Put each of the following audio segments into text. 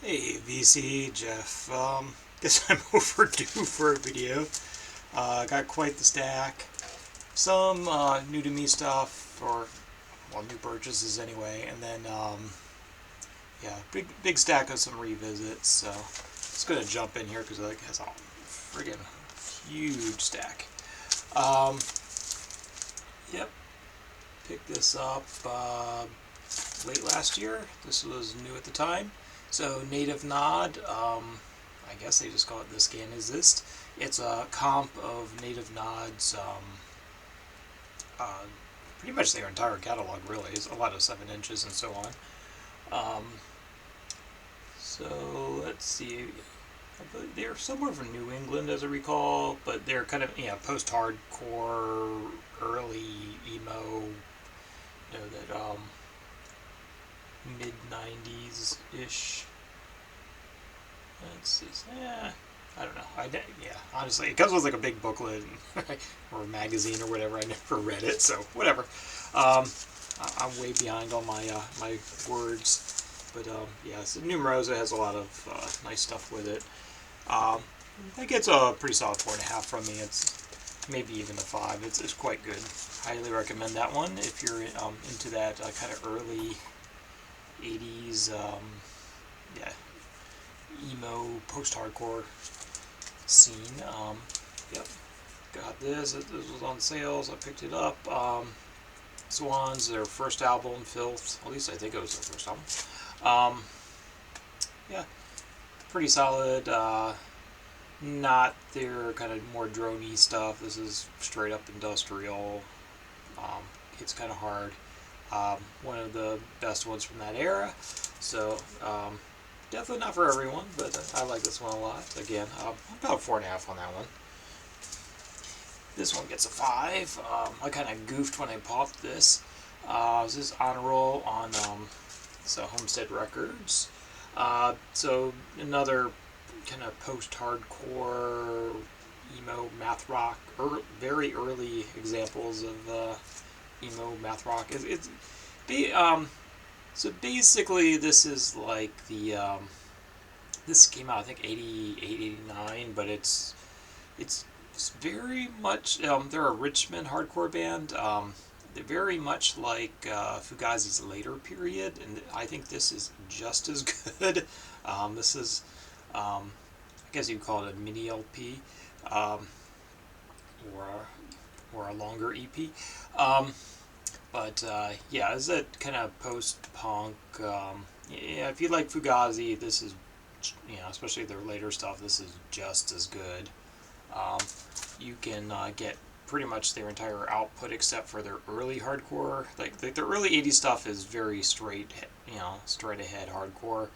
Hey VC, Jeff. Guess I'm overdue for a video. Got quite the stack. Some new to me stuff, or well, new purchases anyway, and then yeah, big stack of some revisits. So just gonna jump in here because it has a friggin' huge stack. Um, yep, picked this up late last year. This was new at the time. So Native Nod, I guess they just call it the Scan Exist. It's a comp of Native Nod's uh, pretty much their entire catalog really. It's a lot of 7 inches and so on. Um, so let's see. They're somewhere from New England, as I recall, but they're kind of post-hardcore, early emo. You know that mid '90s ish. Let's see. I don't know. Yeah, honestly, it comes with like a big booklet or a magazine or whatever. I never read it, so whatever. Um, I'm way behind on my words, but yeah, so Numerosa has a lot of nice stuff with it. Um, that gets a pretty solid 4.5 from me. It's maybe even a 5. It's quite good. Highly recommend that one if you're into that kind of early '80s, yeah, emo post-hardcore scene. Yep, got this. This was on sales. I picked it up. Swans, their first album, Filth. At least I think it was their first album. Um, yeah, pretty solid. Not their kind of more droney stuff. This is straight up industrial. Hits kind of hard. One of the best ones from that era. So definitely not for everyone, but I like this one a lot. Again, about 4.5 on that one. This one gets a 5. I kind of goofed when I popped this. This is honor roll on so Homestead Records. So another kind of post-hardcore emo math rock, very early examples of emo math rock. So basically this is like the this came out I think 88, 89, but it's very much they're a Richmond hardcore band. They're very much like Fugazi's later period, and I think this is just as good. This is I guess you'd call it a mini LP, um, or a longer EP. Um, but yeah, it's that kind of post-punk. Yeah, if you like Fugazi, this is, especially their later stuff, this is just as good. Um, you can get pretty much their entire output except for their early hardcore. Like their early '80s stuff is very straight, straight ahead hardcore.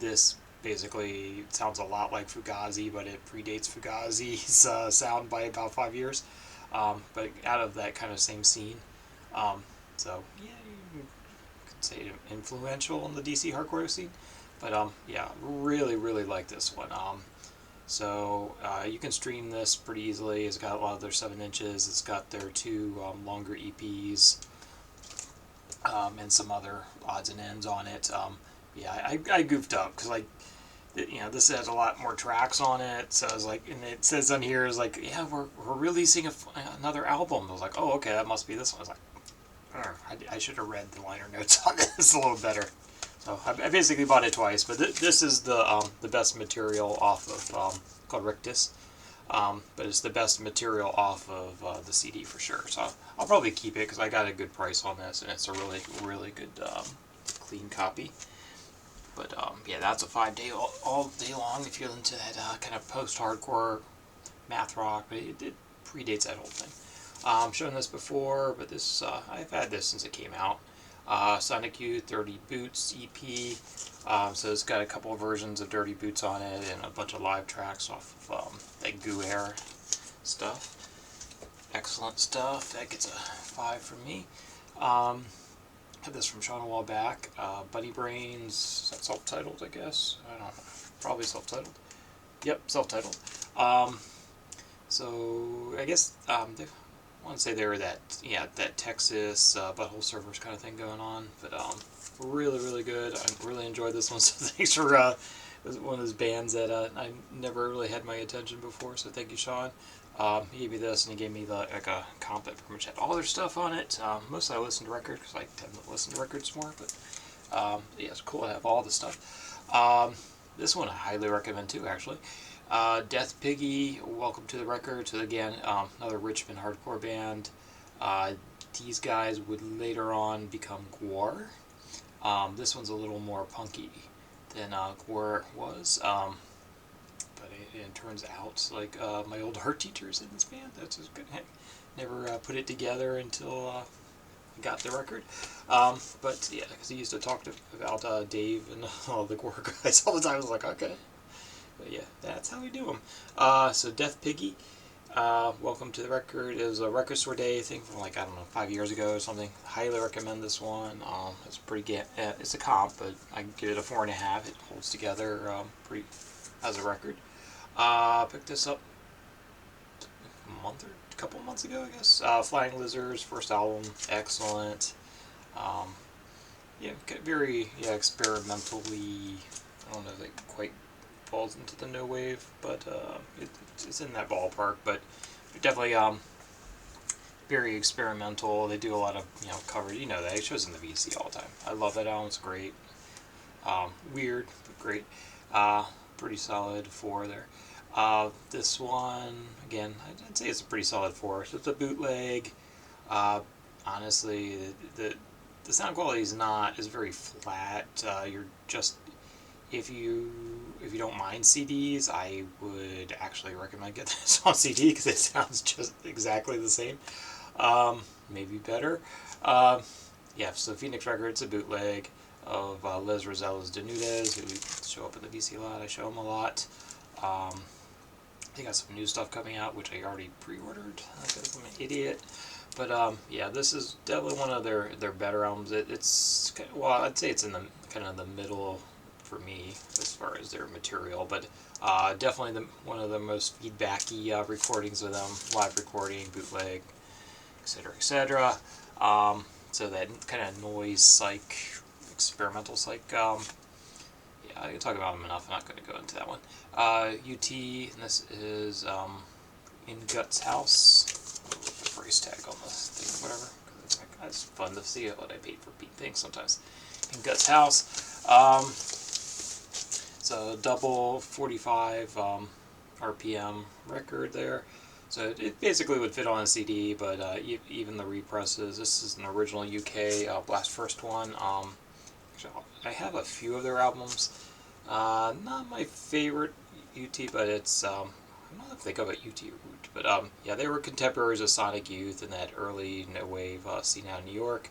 This basically sounds a lot like Fugazi, but it predates Fugazi's sound by about 5 years. But out of that kind of same scene. Um, so yeah, you could say influential in the DC hardcore scene. But yeah, really like this one. So you can stream this pretty easily. It's got a lot of their 7 inches. It's got their 2 longer EPs, and some other odds and ends on it. Yeah, I goofed up because this has a lot more tracks on it. So I was like, and it says on here is like, yeah, we're releasing another album. I was like, oh, okay, that must be this one. I was like, I should have read the liner notes on this a little better. So I basically bought it twice, but this is the best material off of called Rictus. But it's the best material off of the CD for sure. So I'll probably keep it because I got a good price on this, and it's a really good clean copy. But yeah, that's a 5-day all day long if you're into that kind of post-hardcore math rock. But it predates that whole thing. I've shown this before, but this I've had this since it came out. Sonic Youth Dirty Boots EP. So it's got a couple of versions of Dirty Boots on it and a bunch of live tracks off of that Goo Air stuff. Excellent stuff. That gets a 5 from me. Had this from Sean a while back. Buddy Brains. Is that self-titled, I guess? I don't know. Probably self-titled. Yep, self-titled. So I guess want to say they were that Texas Butthole Surfers kind of thing going on, but really really good. I really enjoyed this one. So thanks for it was one of those bands that I never really had my attention before. So thank you, Sean. He gave me this, and he gave me like a comp that pretty much had all their stuff on it. Mostly I listen to records because I tend to listen to records more, but yeah, it's cool to have all the stuff. This one I highly recommend too, actually. Death Piggy, Welcome to the Record. So again, another Richmond hardcore band. These guys would later on become Gwar. This one's a little more punky than Gwar was. But it turns out, like, my old art teachers in this band, that's just good. Never put it together until I got the record. But yeah, because he used to talk about Dave and all the Gwar guys all the time. I was like, okay. But yeah, that's how we do them. So Death Piggy, Welcome to the Record. It was a record store day thing from, like, I don't know, 5 years ago or something. Highly recommend this one. It's pretty it's a comp, but I give it a 4.5. It holds together pretty as a record. Picked this up a couple months ago, I guess. Flying Lizards, first album, excellent. Yeah, very experimentally. I don't know if it quite falls into the no wave, but it's in that ballpark. But definitely very experimental. They do a lot of covers. You know that it shows in the VC all the time. I love that album. It's great. Weird, but great. Pretty solid 4 there. This one, again, I'd say it's a pretty solid 4. So it's a bootleg. Honestly, the sound quality is very flat. You're just, if you don't mind CDs, I would actually recommend get this on CD because it sounds just exactly the same. Maybe better. Yeah, so Phoenix Records, a bootleg of Les Rosella's De Nudes, who show up in the VC a lot. I show them a lot. They got some new stuff coming out, which I already pre-ordered because I'm an idiot. But yeah, this is definitely one of their better albums. It's well, I'd say it's in the kind of the middle for me as far as their material, but definitely one of the most feedbacky recordings of them, live recording, bootleg, etc., etc. So that kind of noise psych, experimental psych. Yeah, I can talk about them enough. I'm not going to go into that one. UT, and this is In Guts House. I'll put the price tag on this thing, whatever. It's fun to see what I paid for things sometimes. In Guts House. So double 45 RPM record there. So it basically would fit on a CD, but even the represses. This is an original UK Blast First one. I have a few of their albums. Not my favorite UT, but it's I don't know if they go by UT or Root, but yeah, they were contemporaries of Sonic Youth in that early no wave scene out of New York.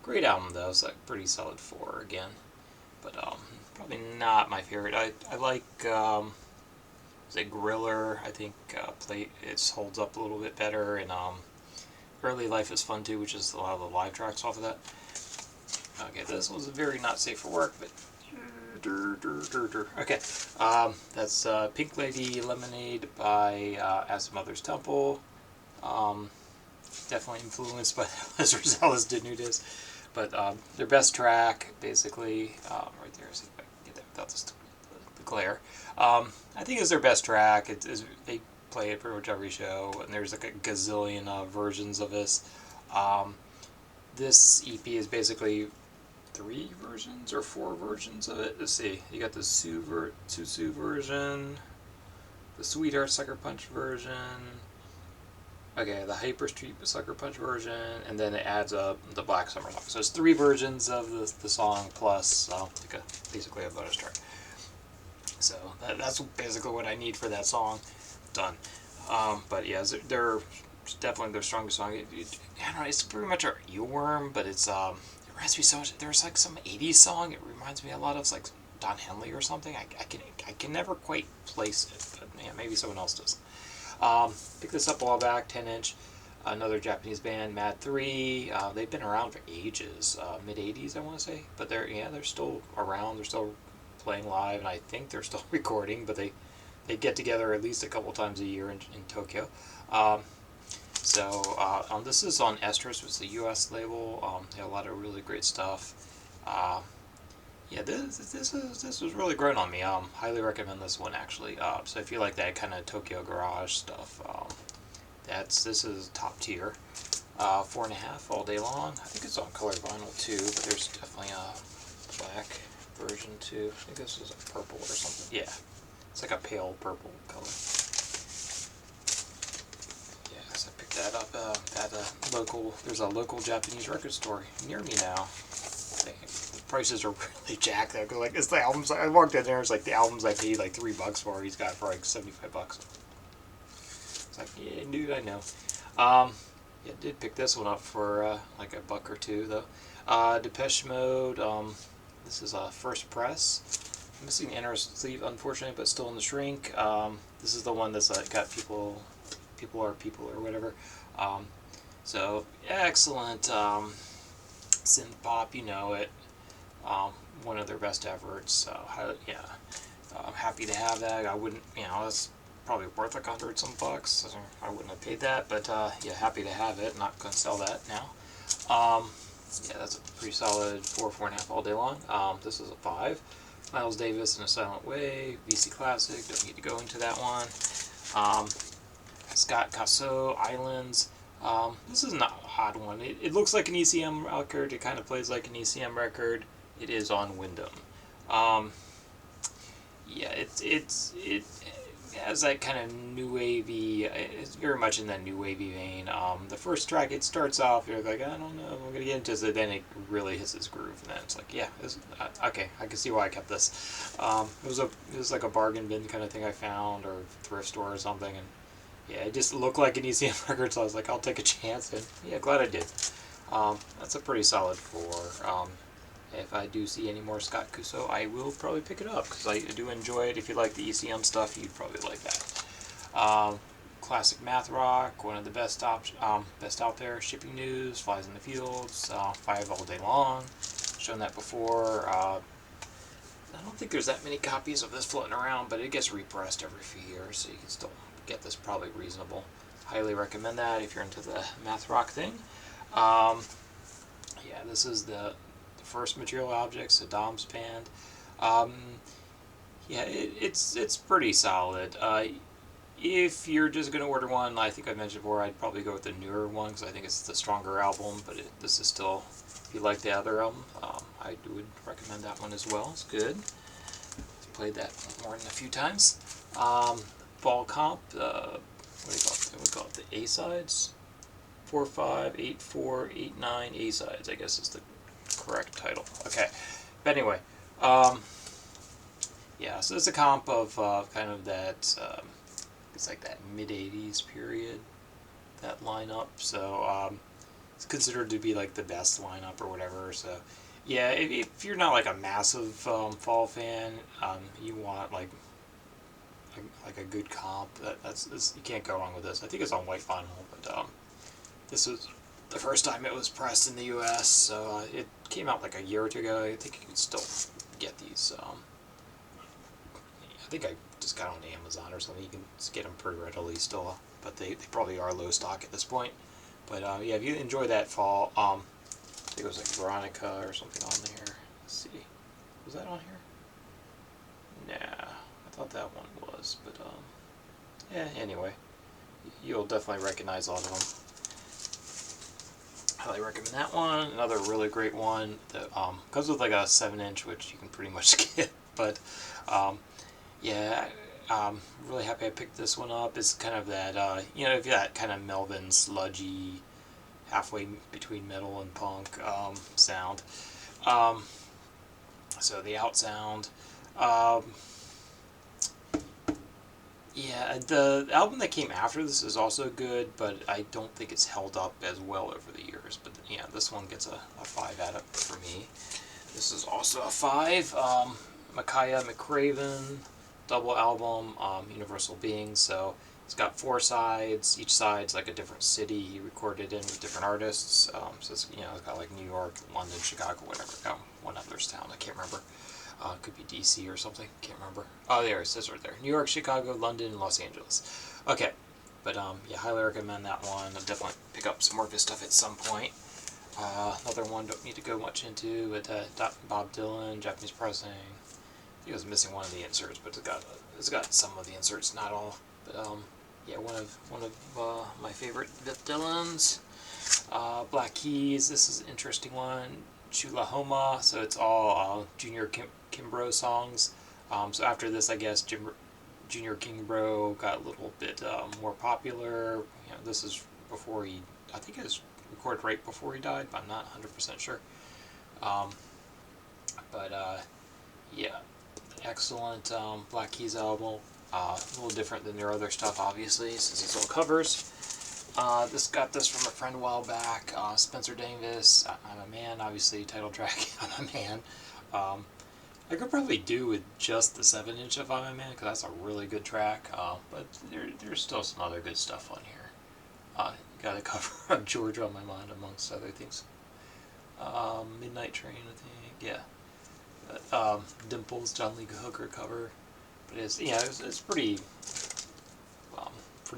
Great album though. It's like pretty solid 4 again, but probably not my favorite. I like Griller. I think it holds up a little bit better, and Early Life is fun too, which is a lot of the live tracks off of that. Okay, this was very not safe for work, but okay, that's Pink Lady Lemonade by As Mother's Temple. Definitely influenced by Les Rosella's De Nudes, but their best track, basically, right there. See if I can get that without the glare. I think it's their best track. They play it pretty much every show, and there's like a gazillion versions of this. This EP is basically 3 versions or 4 versions of it. Let's see. You got the Susu version, the Sweetheart Sucker Punch version, okay, the Hyper Street Sucker Punch version, and then it adds up the Black Summer song. So it's 3 versions of the song plus basically a bonus track. So that's basically what I need for that song. Done. But yeah, they're definitely their strongest song. I don't know, it's pretty much an earworm, but it's it reminds me so much. There's like some 80s song. It reminds me a lot of like Don Henley or something. I can never quite place it, but yeah, maybe someone else does. Picked this up a while back, 10-inch. Another Japanese band, Mad 3. They've been around for ages, mid 80s I want to say, but they're still around. They're still playing live, and I think they're still recording. But they get together at least a couple times a year in Tokyo. So So this is on Esters, which is the U.S. label. They have a lot of really great stuff. Yeah, this was really growing on me. Highly recommend this one actually. So if you like that kind of Tokyo Garage stuff, this is top tier. 4.5 all day long. I think it's on colored vinyl too, but there's definitely a black version too. I think this is a purple or something. Yeah, it's like a pale purple color. Yeah, so I picked that up at a local. There's a local Japanese record store near me now. The prices are really jacked there. Like it's the albums. I walked in there. It's like the albums I paid like $3 for. He's got for like $75. It's like, yeah, dude, I know. Yeah, did pick this one up for like $1 or $2 though. Depeche Mode. This is a first press. Missing the inner sleeve, unfortunately, but still in the shrink. This is the one that's got people or whatever. So excellent synth pop, you know it. One of their best efforts. So yeah, I'm happy to have that. I wouldn't, that's probably worth like $100 some bucks. I wouldn't have paid that, but yeah, happy to have it. Not gonna sell that now. Yeah, that's a pretty solid 4.5 all day long. This is a 5. Miles Davis in a Silent Way, BC Classic. Don't need to go into that one. Scott Casso, Islands. This is not a hot one. It looks like an ECM record. It kind of plays like an ECM record. It is on Wyndham. Yeah, it has that kind of new wavy. It's very much in that new wavy vein. The first track, it starts off, you're like, I don't know, I'm gonna get into it. Then it really hits its groove, and then it's like, yeah, okay, I can see why I kept this. It was like a bargain bin kind of thing I found, or thrift store or something, and yeah, it just looked like an ECM record, so I was like, I'll take a chance, and yeah, glad I did. That's a pretty solid 4. If I do see any more Scott Cusso, I will probably pick it up, because I do enjoy it. If you like the ECM stuff, you'd probably like that. Classic math rock, one of the best out there. Shipping News, Flies in the Fields, 5 all day long. Shown that before. I don't think there's that many copies of this floating around, but it gets repressed every few years, so you can still get this probably reasonable. Highly recommend that if you're into the math rock thing. Yeah, this is the first Material Objects, Saddam's band. Yeah, it's pretty solid. If you're just going to order one, I think I mentioned before, I'd probably go with the newer one, because I think it's the stronger album, but this is still, if you like the other album, I would recommend that one as well. It's good. I've played that more than a few times. Fall Comp, what do you call it? We call it the A-sides. 4, 5, 8, 4, 8, 9 A-sides, I guess is the correct title. Okay, but anyway, yeah, so it's a comp of kind of that, it's like that mid-80s period, that lineup, so it's considered to be like the best lineup or whatever, so yeah, if you're not like a massive Fall fan, you want like a good comp, that's you can't go wrong with this. I think it's on white vinyl, but this was the first time it was pressed in the U.S., so it came out like a year or 2 ago. I think you can still get these. I think I just got on Amazon or something. You can just get them pretty readily still, but they probably are low stock at this point. But yeah, if you enjoy that fall, I think it was like Veronica or something on there. Let's see, was that on here? Nah, I thought that one was, but yeah. Anyway, you'll definitely recognize a lot of them. Highly recommend that one. Another really great one that comes with like a 7-inch, which you can pretty much skip. But yeah, really happy I picked this one up. It's kind of that if that kind of Melvin sludgy, halfway between metal and punk sound. So the out sound. Yeah, the album that came after this is also good, but I don't think it's held up as well over the years. But yeah, this one gets a 5 out of it for me. This is also a 5. Micaiah McCraven, double album, Universal Beings. So it's got 4 sides. Each side's like a different city he recorded in with different artists. So it's, it's got like New York, London, Chicago, whatever. Oh, one other's town, I can't remember. Could be DC or something. Can't remember. Oh, there it says right there. New York, Chicago, London, Los Angeles. Okay. But yeah, highly recommend that one. I'll definitely pick up some more of his stuff at some point. Another one, don't need to go much into, but Bob Dylan, Japanese pressing. I think I was missing one of the inserts, but it's got some of the inserts, not all. But yeah, one of my favorite Dylans. Black Keys. This is an interesting one. Chulahoma. So it's all Junior Kimbrough songs. So after this, I guess Junior Kimbrough got a little bit more popular. You know, this is before he, I think it was recorded right before he died, but I'm not 100% sure. Yeah, excellent Black Keys album. A little different than their other stuff, obviously, since it's all covers. Got this from a friend a while back. Spencer Davis, I'm a Man, obviously, title track, I'm a Man. I could probably do with just the 7-inch of I'm a Man, because that's a really good track. But there's still some other good stuff on here. Got a cover of Georgia on My Mind, amongst other things. Midnight Train, I think, yeah. Dimples, John Lee Hooker cover. But it's pretty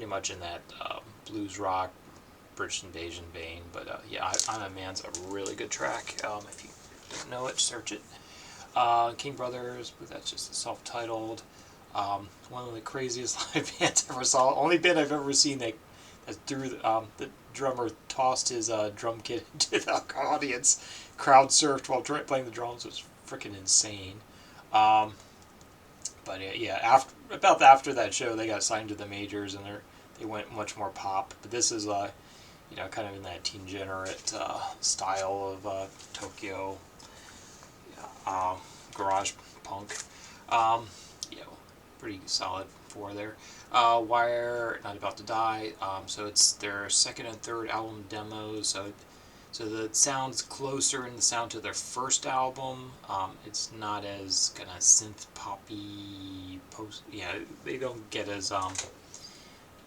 much in that blues rock, British Invasion vein. But yeah, I'm a Man's a really good track. If you don't know it, search it. King Brothers, but that's just self-titled. One of the craziest live bands I ever saw. Only band I've ever seen that threw the drummer tossed his drum kit into the audience. Crowd surfed while playing the drums. It was freaking insane. But yeah, after that show, they got signed to the majors, and they went much more pop. But this is kind of in that teen generate style of Tokyo garage punk. Pretty solid for there. Wire, Not About to Die. So it's their second and third album demos. So the sound's closer in the sound to their first album. It's not as kind of synth poppy post. Yeah, they don't get as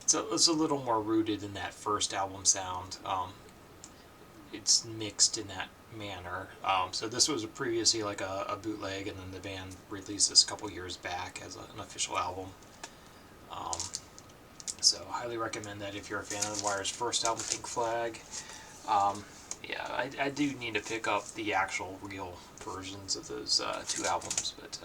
it's a little more rooted in that first album sound. It's mixed in that manner. So this was previously like a bootleg, and then the band released this a couple years back as an official album. So highly recommend that if you're a fan of The Wire's first album, Pink Flag. Yeah, I do need to pick up the actual real versions of those two albums, but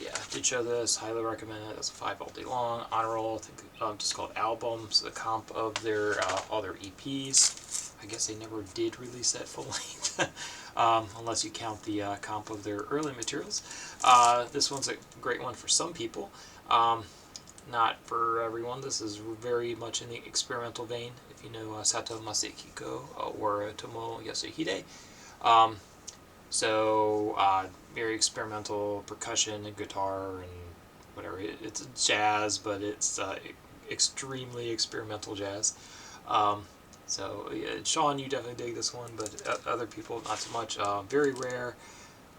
yeah, I did show this, highly recommend it. That's a 5 all day long. Honor Roll, I think just called Albums, the comp of their all their EPs. I guess they never did release that full length, unless you count the comp of their early materials. This one's a great one for some people. Not for everyone. This is very much in the experimental vein, if you know Sato Masahiko or Tomo Yasuhide. Very experimental percussion and guitar and whatever. It's jazz, but it's extremely experimental jazz. Sean, you definitely dig this one, but other people not so much. Very rare.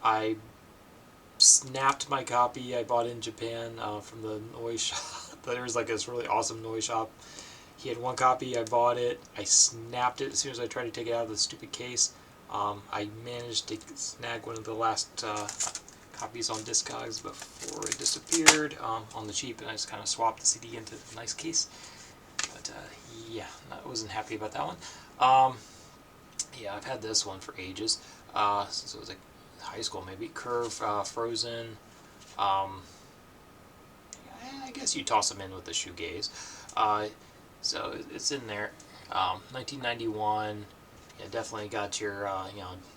I snapped my copy I bought in Japan from the noise shop. There was like this really awesome noise shop. He had one copy, I bought it, I snapped it as soon as I tried to take it out of the stupid case. I managed to snag one of the last copies on Discogs before it disappeared on the cheap, and I just kind of swapped the CD into a nice case. But yeah, I wasn't happy about that one. Yeah, I've had this one for ages, since it was like high school maybe. Curve, Frozen. I guess you toss them in with the shoegaze. So it's in there. 1991. Yeah, definitely got your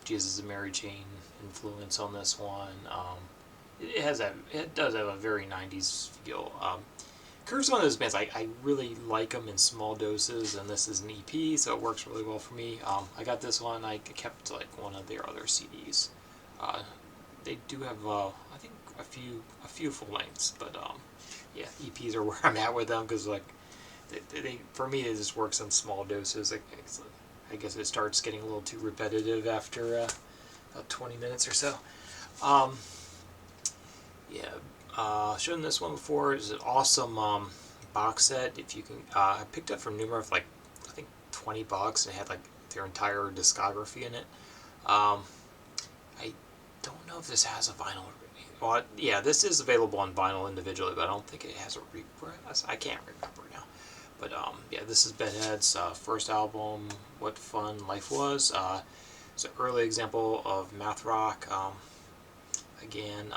Jesus and Mary Chain influence on this one. It does have a very 90s feel. Curve's one of those bands I really like them in small doses, and this is an EP, so it works really well for me. I got this one. I kept like one of their other CDs. They do have I think a few full lengths, but yeah, EPs are where I'm at with them, because like they for me it just works in small doses. I guess it starts getting a little too repetitive after about 20 minutes or so. Shown this one before. It's an awesome box set. If you can, I picked up from Numera for like I think $20, and it had like their entire discography in it. I don't know if this has a vinyl. Well, yeah, this is available on vinyl individually, but I don't think it has a repress. I can't remember now. But yeah, this is Bedhead's first album, What Fun Life Was. It's an early example of math rock. Again,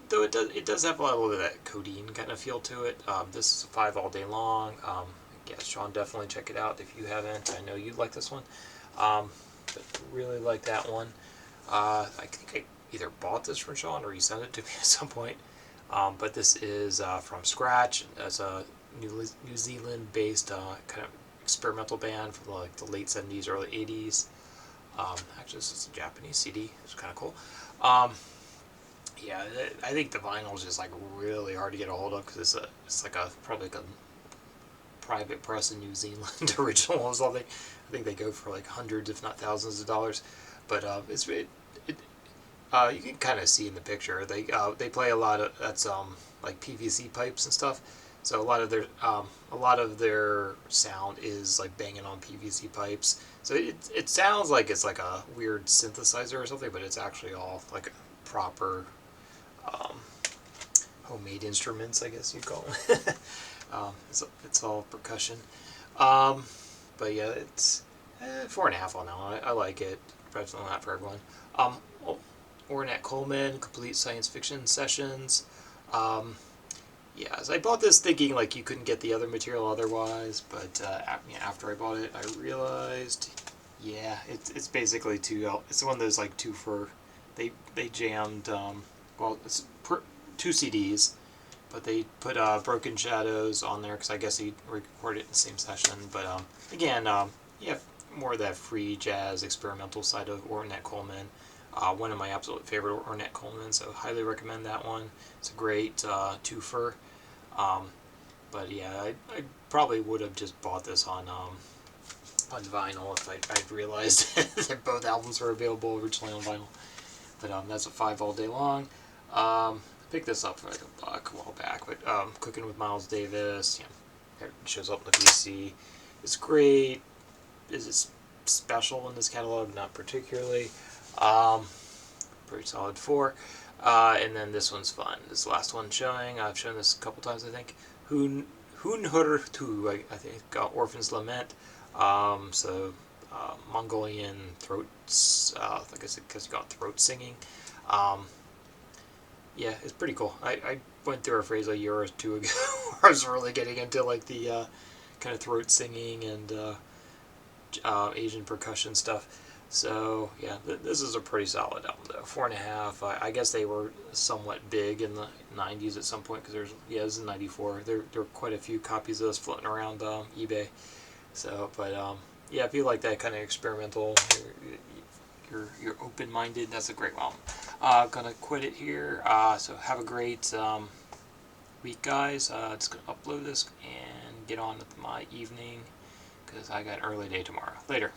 though it does have a little bit of that codeine kind of feel to it. This is 5 all day long. Yeah, Sean, definitely check it out if you haven't. I know you'd like this one. But really like that one. I think I either bought this from Sean or he sent it to me at some point. But this is from scratch as a New Zealand-based kind of experimental band from like the late 70s, early 80s. Actually, this is a Japanese CD. It's kind of cool. Yeah, I think the vinyl is just like really hard to get a hold of because it's like probably like a private press in New Zealand original or something. I think they go for like hundreds, if not thousands of dollars. But you can kind of see in the picture they play a lot of that's like PVC pipes and stuff. So a lot of their sound is like banging on PVC pipes. So it sounds like it's like a weird synthesizer or something, but it's actually all like proper um, homemade instruments, I guess you'd call them. It's all percussion. But yeah, it's 4.5 on that one. I like it. Perhaps not for everyone. Ornette Coleman, Complete Science Fiction Sessions. Yeah, so I bought this thinking like you couldn't get the other material otherwise, but after I bought it, I realized, yeah, it's basically it's one of those like two for, they jammed, well, it's 2 CDs, but they put Broken Shadows on there because I guess he recorded it in the same session. But again, yeah, more of that free jazz experimental side of Ornette Coleman. One of my absolute favorite Ornette Coleman, so highly recommend that one. It's a great twofer. But yeah, I probably would have just bought this on vinyl if I'd realized that both albums were available originally on vinyl. But that's a 5 all day long. I picked this up for like $1 a while back. But Cooking with Miles Davis, it shows up in the VC. It's great. Is it special in this catalog? Not particularly. Pretty solid 4. And then this one's fun. This last one showing. I've shown this a couple times, I think. Hunhur Tu, I think, Orphan's Lament. Mongolian throats. I guess you got throat singing. Yeah, it's pretty cool. I went through a phase a year or 2 ago where I was really getting into like the kind of throat singing and Asian percussion stuff. So yeah, this is a pretty solid album though. 4.5. I guess they were somewhat big in the 90s at some point because this is 94. There were quite a few copies of this floating around eBay. So, but yeah, if you like that kind of experimental, you're open-minded. That's a great album. Gonna quit it here. So have a great week, guys. Just gonna upload this and get on with my evening because I got an early day tomorrow. Later.